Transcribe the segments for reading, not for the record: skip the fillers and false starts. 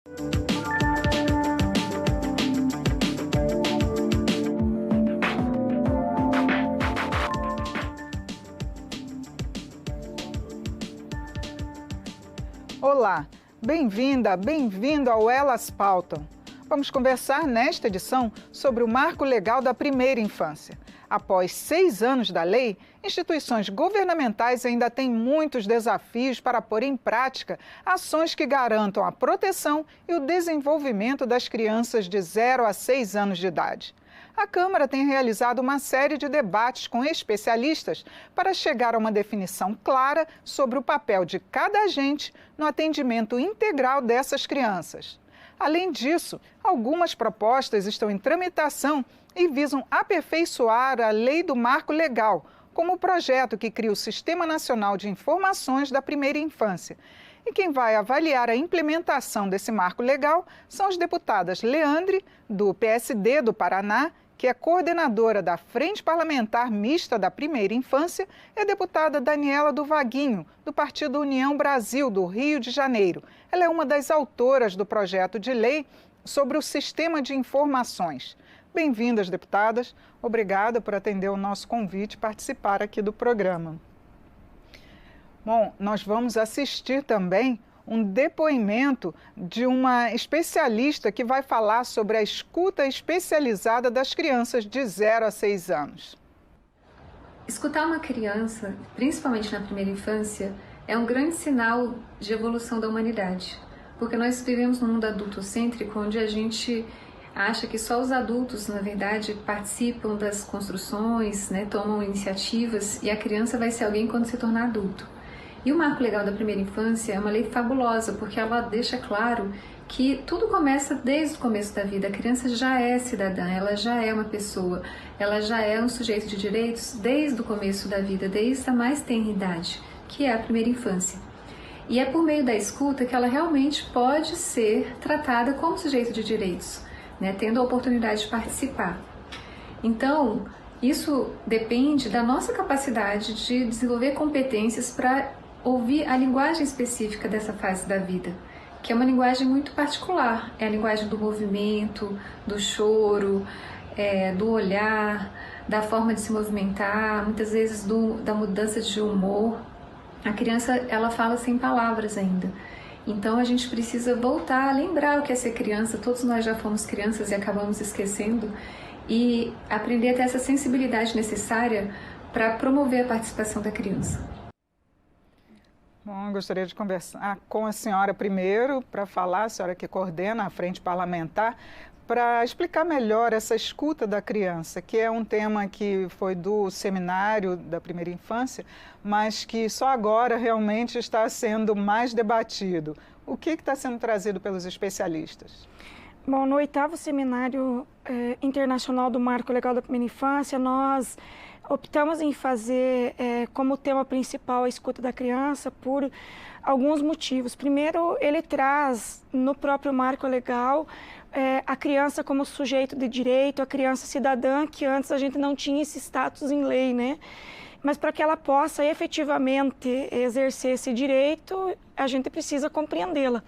Olá, bem-vinda, bem-vindo ao Elas Pautam. Vamos conversar nesta edição sobre o Marco Legal da Primeira Infância. Após 6 anos da lei, instituições governamentais ainda têm muitos desafios para pôr em prática ações que garantam a proteção e o desenvolvimento das crianças de 0 a 6 anos de idade. A Câmara tem realizado uma série de debates com especialistas para chegar a uma definição clara sobre o papel de cada agente no atendimento integral dessas crianças. Além disso, algumas propostas estão em tramitação e visam aperfeiçoar a Lei do Marco Legal, como o projeto que cria o Sistema Nacional de Informações da Primeira Infância. E quem vai avaliar a implementação desse marco legal são as deputadas Leandre, do PSD do Paraná, que é coordenadora da Frente Parlamentar Mista da Primeira Infância, e a deputada Daniela do Vaguinho, do Partido União Brasil, do Rio de Janeiro. Ela é uma das autoras do projeto de lei sobre o Sistema de Informações. Bem-vindas, deputadas. Obrigada por atender o nosso convite e participar aqui do programa. Bom, nós vamos assistir também um depoimento de uma especialista que vai falar sobre a escuta especializada das crianças de 0 a 6 anos. Escutar uma criança, principalmente na primeira infância, é um grande sinal de evolução da humanidade, porque nós vivemos num mundo adultocêntrico onde a gente acha que só os adultos, na verdade, participam das construções, tomam iniciativas, e a criança vai ser alguém quando se tornar adulto. E o Marco Legal da Primeira Infância é uma lei fabulosa, porque ela deixa claro que tudo começa desde o começo da vida. A criança já é cidadã, ela já é uma pessoa, ela já é um sujeito de direitos desde o começo da vida, desde a mais tenra idade, que é a primeira infância. E é por meio da escuta que ela realmente pode ser tratada como sujeito de direitos, tendo a oportunidade de participar. Então, isso depende da nossa capacidade de desenvolver competências para ouvir a linguagem específica dessa fase da vida, que é uma linguagem muito particular. É a linguagem do movimento, do choro, do olhar, da forma de se movimentar, muitas vezes da mudança de humor. A criança, ela fala sem palavras ainda. Então a gente precisa voltar a lembrar o que é ser criança. Todos nós já fomos crianças e acabamos esquecendo, e aprender a ter essa sensibilidade necessária para promover a participação da criança. Bom, eu gostaria de conversar com a senhora primeiro, para falar, a senhora que coordena a Frente Parlamentar, para explicar melhor essa escuta da criança, que é um tema que foi do seminário da primeira infância, mas que só agora realmente está sendo mais debatido. O que está sendo trazido pelos especialistas? Bom, no 8º Seminário Internacional do Marco Legal da Primeira Infância, nós optamos em fazer como tema principal a escuta da criança por alguns motivos. Primeiro, ele traz no próprio Marco Legal a criança como sujeito de direito, a criança cidadã, que antes a gente não tinha esse status em lei, Mas para que ela possa efetivamente exercer esse direito, a gente precisa compreendê-la.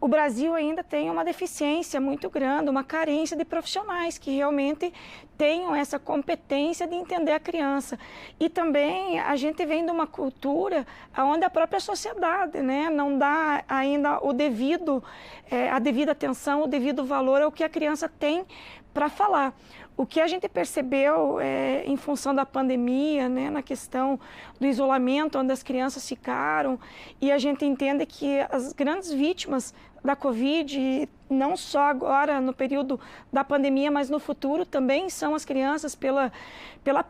O Brasil ainda tem uma deficiência muito grande, uma carência de profissionais que realmente tenham essa competência de entender a criança. E também a gente vem de uma cultura onde a própria sociedade não dá ainda a devida atenção, o devido valor ao que a criança tem para falar. O que a gente percebeu em função da pandemia, na questão do isolamento, onde as crianças ficaram, e a gente entende que as grandes vítimas da Covid, não só agora no período da pandemia, mas no futuro também são as crianças pela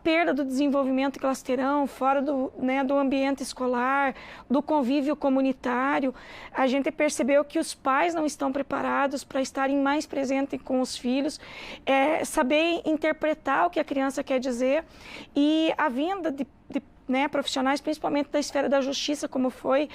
perda do desenvolvimento que elas terão fora do ambiente escolar, do convívio comunitário. A gente percebeu que os pais não estão preparados para estarem mais presentes com os filhos, saber interpretar o que a criança quer dizer, e a vinda de né, profissionais, principalmente da esfera da justiça, como foi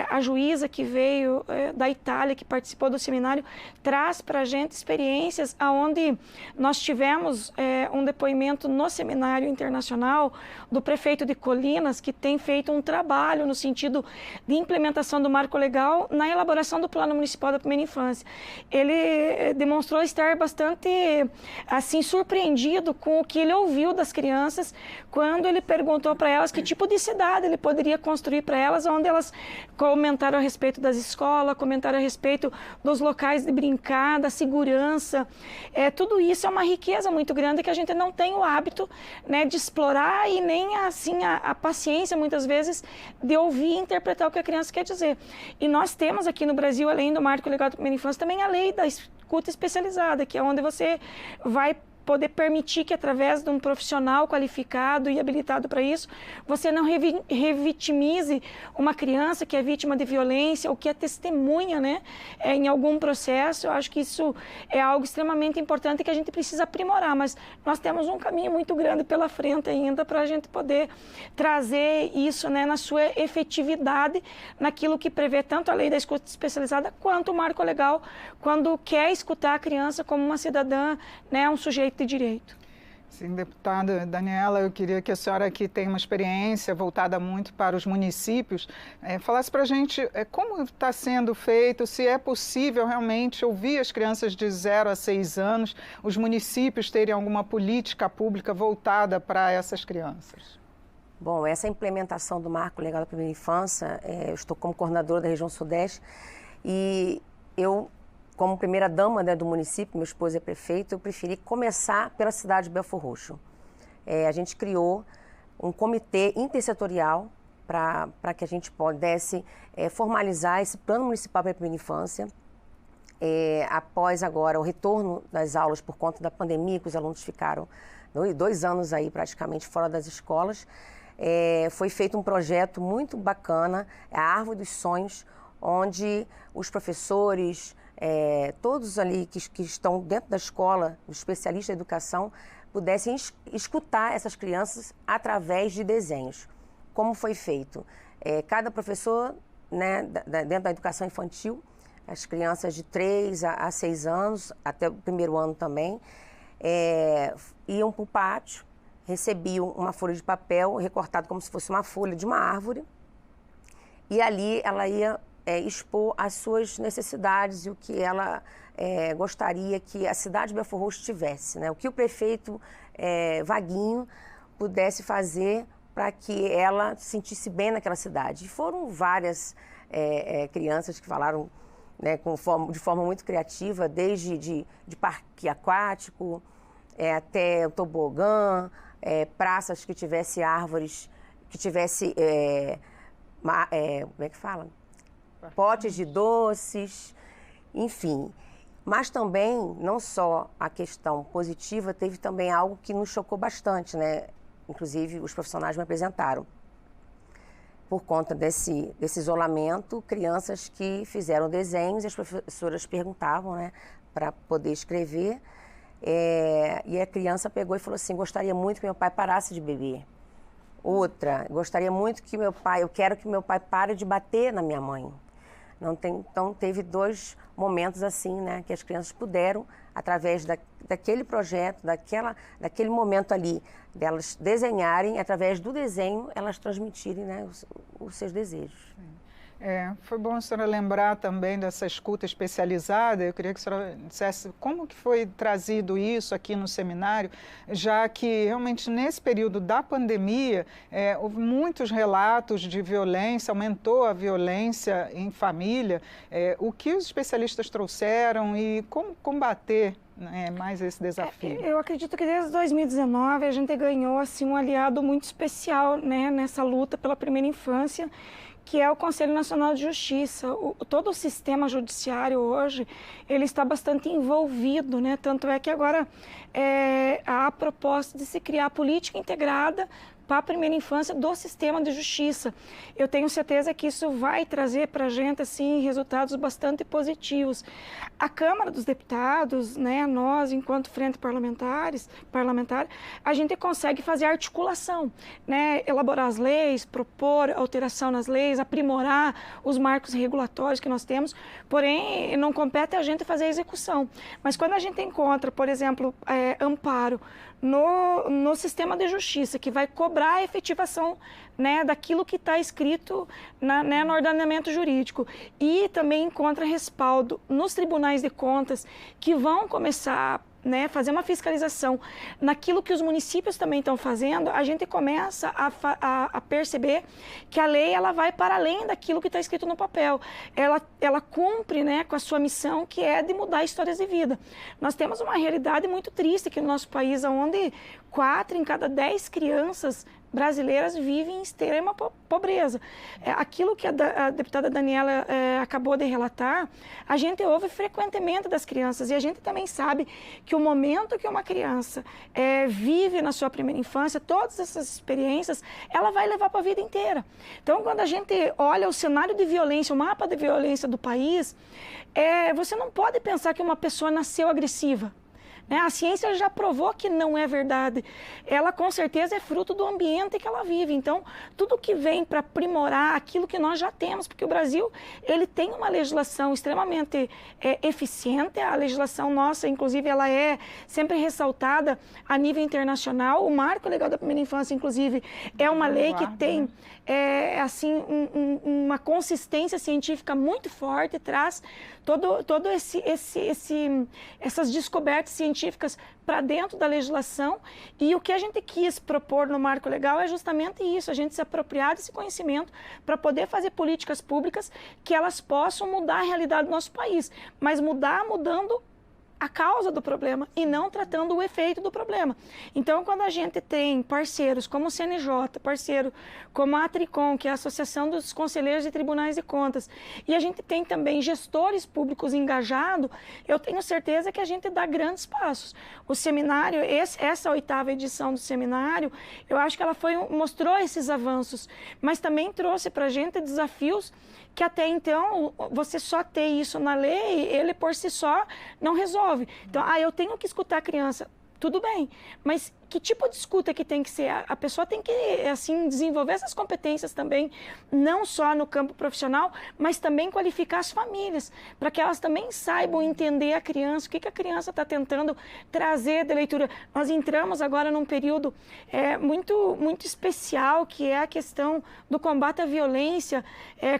a juíza que veio da Itália, que participou do seminário, traz para a gente experiências onde nós tivemos um depoimento no seminário internacional do prefeito de Colinas, que tem feito um trabalho no sentido de implementação do marco legal na elaboração do Plano Municipal da Primeira Infância. Ele demonstrou estar bastante assim surpreendido com o que ele ouviu das crianças quando ele perguntou para elas que tipo de cidade ele poderia construir para elas, onde elas comentaram a respeito das escolas, comentaram a respeito dos locais de brincar, da segurança. Tudo isso é uma riqueza muito grande que a gente não tem o hábito, né, de explorar e nem assim a paciência muitas vezes de ouvir e interpretar o que a criança quer dizer. E nós temos aqui no Brasil, além do Marco Legal da Primeira Infância, também a lei da escuta especializada, que é onde você vai poder permitir que, através de um profissional qualificado e habilitado para isso, você não revitimize uma criança que é vítima de violência ou que é testemunha, né, em algum processo. Eu acho que isso é algo extremamente importante que a gente precisa aprimorar, mas nós temos um caminho muito grande pela frente ainda para a gente poder trazer isso, né, na sua efetividade, naquilo que prevê tanto a lei da escuta especializada quanto o marco legal, quando quer escutar a criança como uma cidadã, né, um sujeito de direito. Sim, deputada Daniela, eu queria que a senhora, que tem uma experiência voltada muito para os municípios, falasse para a gente como está sendo feito, se é possível realmente ouvir as crianças de 0 a 6 anos, os municípios terem alguma política pública voltada para essas crianças. Bom, essa implementação do Marco Legal da Primeira Infância, eu estou como coordenadora da região Sudeste e eu, como primeira-dama, né, do município, meu esposo é prefeito, eu preferi começar pela cidade de Belfor Roxo. A gente criou um comitê intersetorial para que a gente pudesse formalizar esse Plano Municipal para a Primeira Infância. Após agora o retorno das aulas por conta da pandemia, que os alunos ficaram 2 anos aí praticamente fora das escolas, foi feito um projeto muito bacana, a Árvore dos Sonhos, onde os professores, todos ali que estão dentro da escola, os especialistas da educação, pudessem escutar essas crianças através de desenhos. Como foi feito? Cada professor, né, dentro da educação infantil, as crianças de 3 a 6 anos, até o primeiro ano também, iam para o pátio, recebiam uma folha de papel recortada como se fosse uma folha de uma árvore, e ali ela ia expor as suas necessidades e o que ela gostaria que a cidade de Belfor Roxo tivesse, né? O que o prefeito Vaguinho pudesse fazer para que ela se sentisse bem naquela cidade. E foram várias crianças que falaram, né, de forma muito criativa, desde de parque aquático até o tobogã, praças que tivesse árvores, que tivesse, como é que fala? Potes de doces, enfim. Mas também, não só a questão positiva, teve também algo que nos chocou bastante, né? Inclusive, os profissionais me apresentaram. Por conta desse isolamento, crianças que fizeram desenhos e as professoras perguntavam, né, para poder escrever. E a criança pegou e falou assim: gostaria muito que meu pai parasse de beber. Outra, gostaria muito que eu quero que meu pai pare de bater na minha mãe. Então, teve 2 momentos assim, né, que as crianças puderam, através daquele projeto, daquele momento ali, delas desenharem, através do desenho, elas transmitirem, né, os seus desejos. Foi bom a senhora lembrar também dessa escuta especializada. Eu queria que a senhora dissesse como que foi trazido isso aqui no seminário, já que realmente nesse período da pandemia houve muitos relatos de violência, aumentou a violência em família. O que os especialistas trouxeram e como combater, né, mais esse desafio? Eu acredito que desde 2019 a gente ganhou assim, um aliado muito especial, né, nessa luta pela primeira infância, que é o Conselho Nacional de Justiça. Todo o sistema judiciário hoje, ele está bastante envolvido, né? Tanto é que agora há a proposta de se criar política integrada para a primeira infância do sistema de justiça. Eu tenho certeza que isso vai trazer para a gente assim, resultados bastante positivos. A Câmara dos Deputados, né, nós, enquanto frente parlamentar, a gente consegue fazer articulação, né, elaborar as leis, propor alteração nas leis, aprimorar os marcos regulatórios que nós temos, porém, não compete a gente fazer a execução. Mas quando a gente encontra, por exemplo, amparo no sistema de justiça, que vai cobrar a efetivação, né, daquilo que está escrito né, no ordenamento jurídico, e também encontra respaldo nos tribunais de contas, que vão começar né, fazer uma fiscalização naquilo que os municípios também estão fazendo, a gente começa a perceber que a lei ela vai para além daquilo que está escrito no papel. Ela cumpre né, com a sua missão, que é de mudar histórias de vida. Nós temos uma realidade muito triste aqui no nosso país, onde 4 em cada 10 crianças brasileiras vivem em extrema pobreza. Aquilo que a deputada Daniela acabou de relatar, a gente ouve frequentemente das crianças, e a gente também sabe que o momento que uma criança vive na sua primeira infância, todas essas experiências, ela vai levar para a vida inteira. Então, quando a gente olha o cenário de violência, o mapa de violência do país, você não pode pensar que uma pessoa nasceu agressiva. A ciência já provou que não é verdade. Ela, com certeza, é fruto do ambiente que ela vive. Então, tudo que vem para aprimorar aquilo que nós já temos, porque o Brasil ele tem uma legislação extremamente eficiente. A legislação nossa, inclusive, ela é sempre ressaltada a nível internacional. O Marco Legal da Primeira Infância, inclusive, é uma lei que tem assim, uma consistência científica muito forte, traz todo essas descobertas científicas para dentro da legislação, e o que a gente quis propor no Marco Legal é justamente isso, a gente se apropriar desse conhecimento para poder fazer políticas públicas que elas possam mudar a realidade do nosso país, mas mudando a causa do problema e não tratando o efeito do problema. Então, quando a gente tem parceiros como o CNJ, parceiro como a Tricom, que é a Associação dos Conselheiros de Tribunais de Contas, e a gente tem também gestores públicos engajados, eu tenho certeza que a gente dá grandes passos. O seminário, essa 8ª edição do seminário, eu acho que ela mostrou esses avanços, mas também trouxe para a gente desafios que até então, você só ter isso na lei, ele por si só não resolve. Então, eu tenho que escutar a criança, tudo bem, mas que tipo de escuta que tem que ser? A pessoa tem que, assim, desenvolver essas competências também, não só no campo profissional, mas também qualificar as famílias, para que elas também saibam entender a criança, o que a criança está tentando trazer de leitura. Nós entramos agora num período muito, muito especial, que é a questão do combate à violência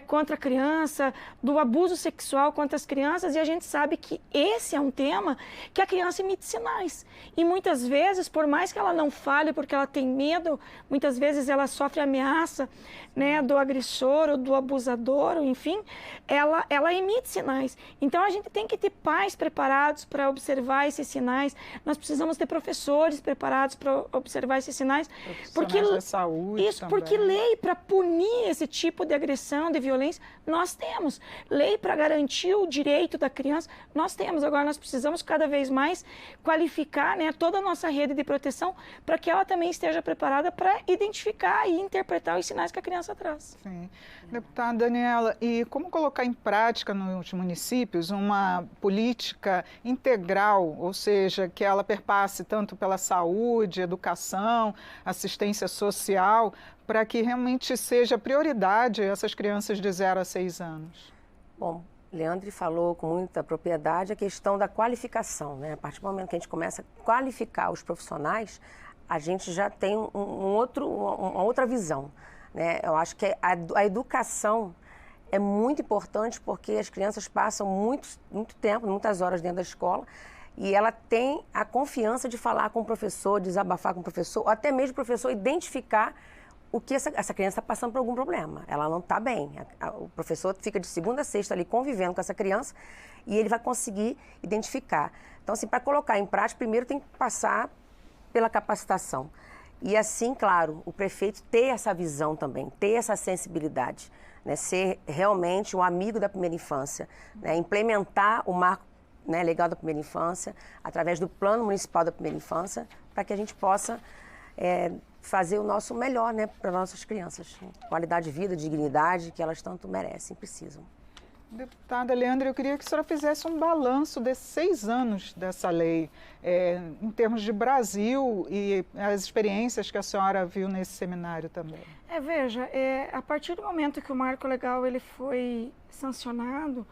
contra a criança, do abuso sexual contra as crianças, e a gente sabe que esse é um tema que a criança emite sinais. E muitas vezes, por mais que ela não fale porque ela tem medo, muitas vezes ela sofre ameaça, né, do agressor ou do abusador, enfim, ela emite sinais. Então, a gente tem que ter pais preparados para observar esses sinais, nós precisamos ter professores preparados para observar esses sinais. Da saúde isso, porque lei para punir esse tipo de agressão, de violência, nós temos. Lei para garantir o direito da criança, nós temos. Agora, nós precisamos cada vez mais qualificar, né, toda a nossa rede de proteção para que ela também esteja preparada para identificar e interpretar os sinais que a criança traz. Sim. Deputada Daniela, e como colocar em prática nos municípios uma política integral, ou seja, que ela perpasse tanto pela saúde, educação, assistência social, para que realmente seja prioridade essas crianças de 0 a 6 anos? Bom, Leandro falou com muita propriedade a questão da qualificação, né? A partir do momento que a gente começa a qualificar os profissionais, a gente já tem uma outra visão, né? Eu acho que a educação é muito importante, porque as crianças passam muito tempo, muitas horas dentro da escola, e ela tem a confiança de falar com o professor, desabafar com o professor, ou até mesmo o professor identificar o que essa criança está passando por algum problema. Ela não está bem. O professor fica de segunda a sexta ali convivendo com essa criança e ele vai conseguir identificar. Então, assim, para colocar em prática, primeiro tem que passar pela capacitação. E assim, claro, o prefeito ter essa visão também, ter essa sensibilidade, né, ser realmente um amigo da primeira infância, né, implementar o marco, né, legal da primeira infância, através do plano municipal da primeira infância, para que a gente possa fazer o nosso melhor, né, para nossas crianças. Qualidade de vida, dignidade, que elas tanto merecem, precisam. Deputada Leandra, eu queria que a senhora fizesse um balanço desses 6 anos dessa lei, em termos de Brasil e as experiências que a senhora viu nesse seminário também. Veja, a partir do momento que o marco legal ele foi sancionado,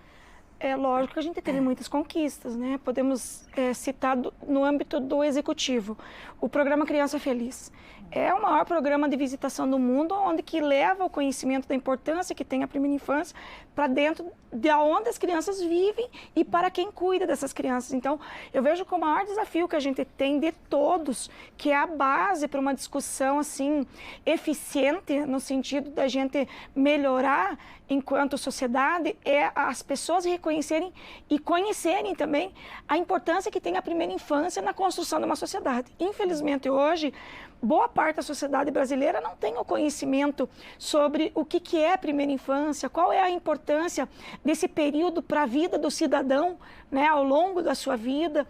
é lógico que a gente teve muitas conquistas, né? Podemos citar no âmbito do executivo, o programa Criança Feliz. É o maior programa de visitação do mundo, onde que leva o conhecimento da importância que tem a primeira infância para dentro de onde as crianças vivem e para quem cuida dessas crianças. Então, eu vejo que o maior desafio que a gente tem de todos, que é a base para uma discussão assim eficiente, no sentido da gente melhorar enquanto sociedade, é as pessoas reconhecerem e conhecerem também a importância que tem a primeira infância na construção de uma sociedade. Infelizmente, hoje, boa parte da sociedade brasileira não tem o conhecimento sobre o que é a primeira infância, qual é a importância desse período para a vida do cidadão, né, ao longo da sua vida.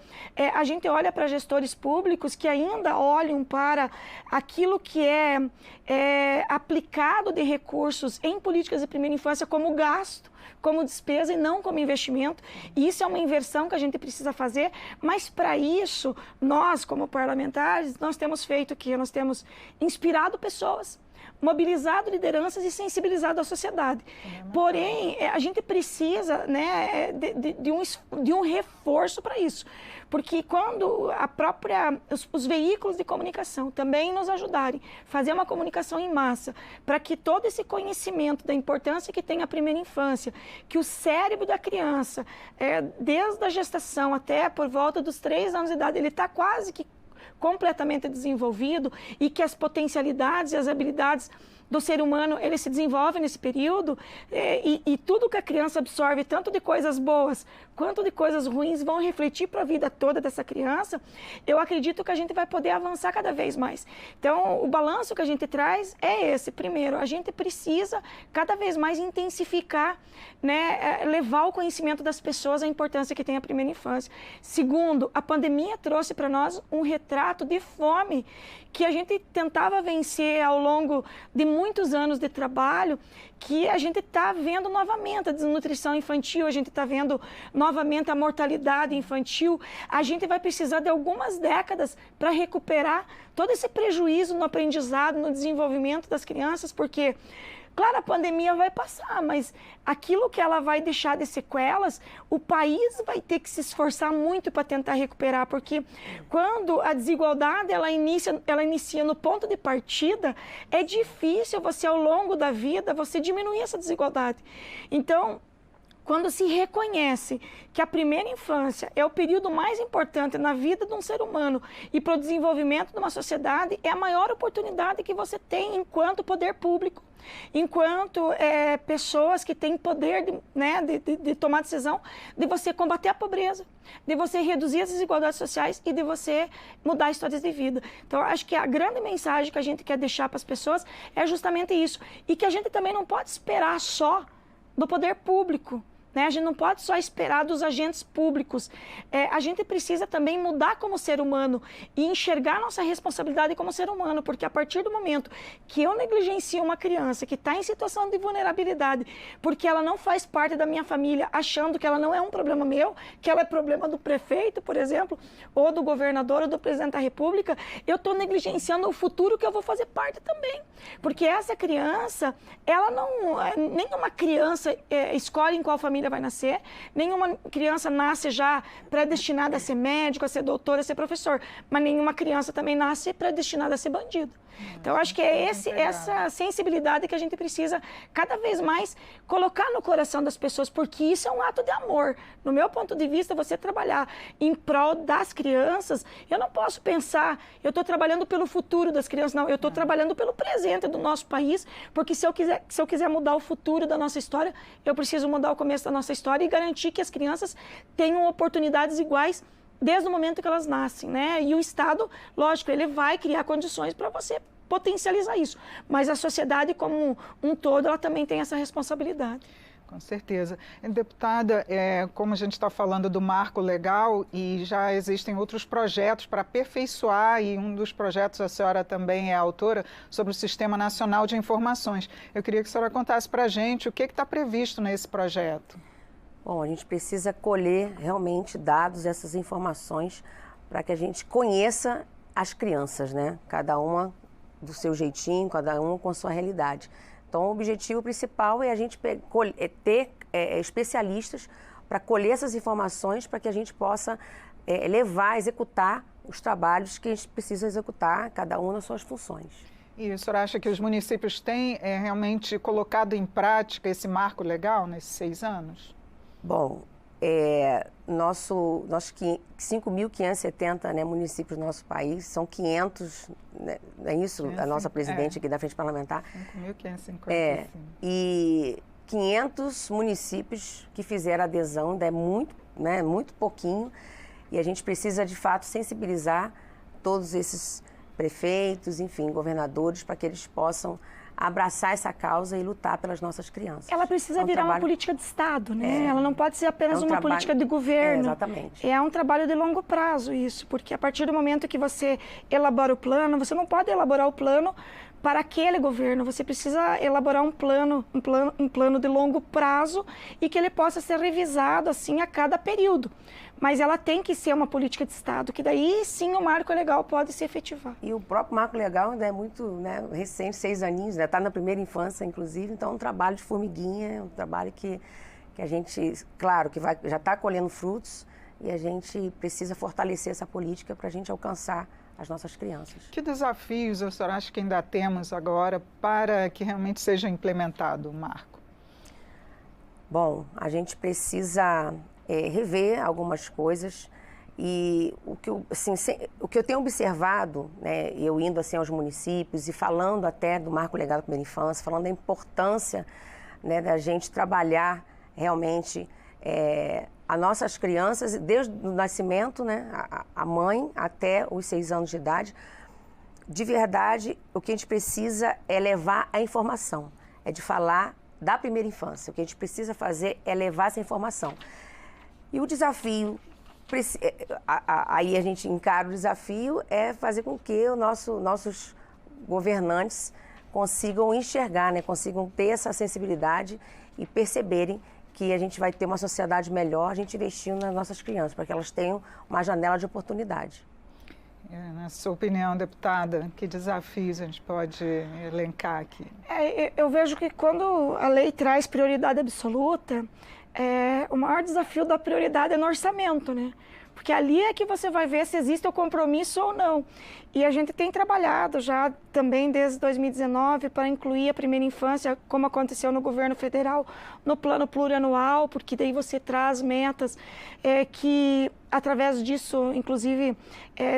A gente olha para gestores públicos que ainda olham para aquilo que é aplicado de recursos em políticas de primeira infância como gasto, como despesa e não como investimento. E isso é uma inversão que a gente precisa fazer, mas para isso, nós como parlamentares, nós temos feito o quê? Nós temos inspirado pessoas, mobilizado lideranças e sensibilizado a sociedade. Porém, a gente precisa, né, de um reforço para isso. Porque quando os veículos de comunicação também nos ajudarem a fazer uma comunicação em massa, para que todo esse conhecimento da importância que tem a primeira infância, que o cérebro da criança, desde a gestação até por volta dos 3 anos de idade, ele está quase que completamente desenvolvido e que as potencialidades e as habilidades do ser humano, ele se desenvolve nesse período e tudo que a criança absorve, tanto de coisas boas quanto de coisas ruins, vão refletir para a vida toda dessa criança. Eu acredito que a gente vai poder avançar cada vez mais. Então, o balanço que a gente traz é esse. Primeiro, a gente precisa cada vez mais intensificar, né, levar o conhecimento das pessoas a importância que tem a primeira infância. Segundo, a pandemia trouxe para nós um retrato de fome que a gente tentava vencer ao longo de muitos anos de trabalho, que a gente está vendo novamente a desnutrição infantil, a gente está vendo novamente a mortalidade infantil. A gente vai precisar de algumas décadas para recuperar todo esse prejuízo no aprendizado, no desenvolvimento das crianças, porque claro, a pandemia vai passar, mas aquilo que ela vai deixar de sequelas, o país vai ter que se esforçar muito para tentar recuperar, porque quando a desigualdade ela inicia no ponto de partida, é difícil você, ao longo da vida, você diminuir essa desigualdade. Então, quando se reconhece que a primeira infância é o período mais importante na vida de um ser humano e para o desenvolvimento de uma sociedade, é a maior oportunidade que você tem enquanto poder público, enquanto pessoas que têm poder de tomar decisão, de você combater a pobreza, de você reduzir as desigualdades sociais e de você mudar histórias de vida. Então, acho que a grande mensagem que a gente quer deixar para as pessoas é justamente isso. E que a gente também não pode esperar só do poder público, né? A gente não pode só esperar dos agentes públicos. A gente precisa também mudar como ser humano e enxergar nossa responsabilidade como ser humano, porque a partir do momento que eu negligencio uma criança que está em situação de vulnerabilidade, porque ela não faz parte da minha família, achando que ela não é um problema meu, que ela é problema do prefeito, por exemplo, ou do governador ou do presidente da República, eu estou negligenciando o futuro que eu vou fazer parte também. Porque essa criança, ela não... Nenhuma criança escolhe em qual família vai nascer, nenhuma criança nasce já predestinada a ser médico, a ser doutor, a ser professor, mas nenhuma criança também nasce predestinada a ser bandido. Então, acho que é essa sensibilidade que a gente precisa cada vez mais colocar no coração das pessoas, porque isso é um ato de amor. No meu ponto de vista, você trabalhar em prol das crianças, eu não posso pensar, eu estou trabalhando pelo futuro das crianças, não, eu estou trabalhando pelo presente do nosso país, porque se eu quiser mudar o futuro da nossa história, eu preciso mudar o começo da nossa história e garantir que as crianças tenham oportunidades iguais desde o momento que elas nascem, né? E o Estado, lógico, ele vai criar condições para você potencializar isso. Mas a sociedade como um todo, ela também tem essa responsabilidade. Com certeza. Deputada, como a gente está falando do marco legal e já existem outros projetos para aperfeiçoar, e um dos projetos a senhora também é autora, sobre o Sistema Nacional de Informações. Eu queria que a senhora contasse para a gente o que está previsto nesse projeto. Bom, a gente precisa colher realmente dados, essas informações, para que a gente conheça as crianças, né? Cada uma do seu jeitinho, cada uma com a sua realidade. Então, o objetivo principal é a gente ter especialistas para colher essas informações para que a gente possa levar, executar os trabalhos que a gente precisa executar, cada um nas suas funções. E a senhora acha que os municípios têm realmente colocado em prática esse marco legal nesses 6 anos? Bom, nossos 5.570 municípios do nosso país, são 500, né, é isso? A nossa presidente aqui da Frente Parlamentar. 5.555. E 500 municípios que fizeram adesão, ainda é muito, né, muito pouquinho, e a gente precisa, de fato, sensibilizar todos esses prefeitos, enfim, governadores, para que eles possam abraçar essa causa e lutar pelas nossas crianças. Ela precisa virar uma política de Estado, né? Ela não pode ser apenas uma política de governo. Exatamente. É um trabalho de longo prazo isso, porque a partir do momento que você elabora o plano, você não pode elaborar o plano para aquele governo, você precisa elaborar um plano de longo prazo e que ele possa ser revisado assim a cada período. Mas ela tem que ser uma política de Estado, que daí sim o marco legal pode se efetivar. E o próprio marco legal ainda é muito recente, 6 aninhos, está na primeira infância, inclusive, então é um trabalho de formiguinha, é um trabalho que a gente, claro, que já está colhendo frutos e a gente precisa fortalecer essa política para a gente alcançar as nossas crianças. Que desafios a senhora acha que ainda temos agora para que realmente seja implementado o marco? Bom, a gente precisa rever algumas coisas e o que eu tenho observado, né, eu indo assim aos municípios e falando até do marco legal da primeira infância, falando da importância, né, da gente trabalhar realmente as nossas crianças desde o nascimento, né, a mãe até os 6 anos de idade. De verdade, o que a gente precisa é levar a informação, é de falar da primeira infância. O que a gente precisa fazer é levar essa informação. E o desafio, aí a gente encara o desafio, é fazer com que nossos governantes consigam enxergar, né, consigam ter essa sensibilidade e perceberem que a gente vai ter uma sociedade melhor, a gente investindo nas nossas crianças, para que elas tenham uma janela de oportunidade. Na sua opinião, deputada, que desafios a gente pode elencar aqui? Eu vejo que quando a lei traz prioridade absoluta, o maior desafio da prioridade é no orçamento, né? Porque ali é que você vai ver se existe o compromisso ou não. E a gente tem trabalhado já também desde 2019 para incluir a primeira infância, como aconteceu no governo federal, no plano plurianual, porque daí você traz metas que, através disso, inclusive,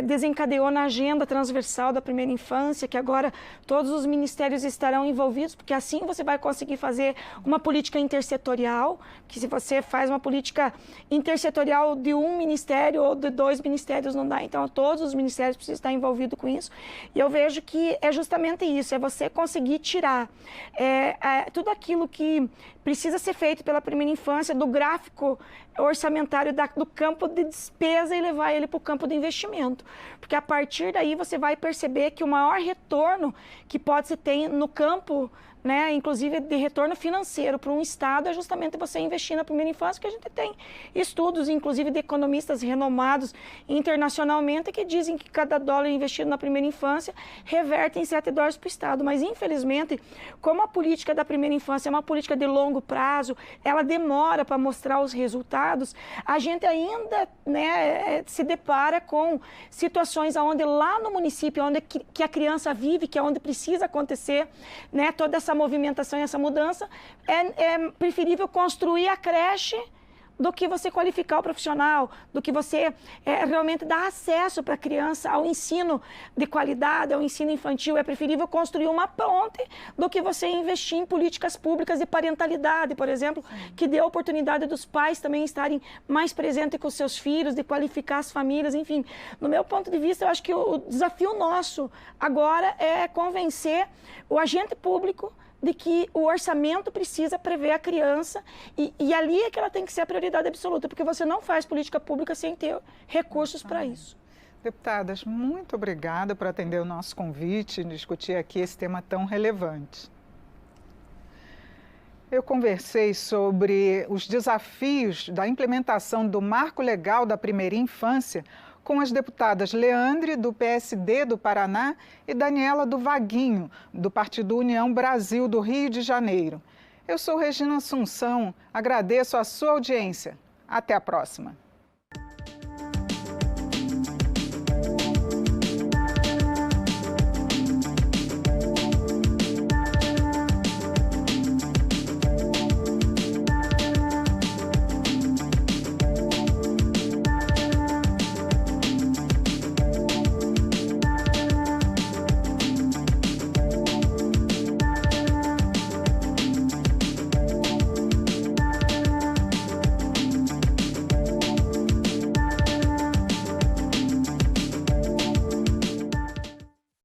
desencadeou na agenda transversal da primeira infância, que agora todos os ministérios estarão envolvidos, porque assim você vai conseguir fazer uma política intersetorial, que se você faz uma política intersetorial de um ministério ou de 2 ministérios não dá, então todos os ministérios precisam estar envolvidos com isso. E eu vejo que é justamente isso, é você conseguir tirar tudo aquilo que precisa ser feito pela primeira infância do gráfico orçamentário do campo de despesa e levar ele para o campo de investimento. Porque a partir daí você vai perceber que o maior retorno que pode se ter no campo, né, inclusive de retorno financeiro para um Estado, é justamente você investir na primeira infância, que a gente tem estudos, inclusive de economistas renomados internacionalmente, que dizem que cada dólar investido na primeira infância reverte em 7 dólares para o Estado. Mas, infelizmente, como a política da primeira infância é uma política de longo prazo, ela demora para mostrar os resultados, a gente ainda, né, se depara com situações onde lá no município, onde que a criança vive, que é onde precisa acontecer, né, toda essa movimentação e essa mudança, é preferível construir a creche do que você qualificar o profissional, do que você realmente dar acesso para a criança ao ensino de qualidade, ao ensino infantil. É preferível construir uma ponte do que você investir em políticas públicas de parentalidade, por exemplo, que dê a oportunidade dos pais também estarem mais presentes com os seus filhos, de qualificar as famílias, enfim. No meu ponto de vista, eu acho que o desafio nosso agora é convencer o agente público de que o orçamento precisa prever a criança e ali é que ela tem que ser a prioridade absoluta, porque você não faz política pública sem ter recursos para isso. Deputadas, muito obrigada por atender o nosso convite e discutir aqui esse tema tão relevante. Eu conversei sobre os desafios da implementação do Marco Legal da Primeira Infância com as deputadas Leandre, do PSD do Paraná, e Daniela do Vaguinho, do Partido União Brasil do Rio de Janeiro. Eu sou Regina Assunção, agradeço a sua audiência. Até a próxima.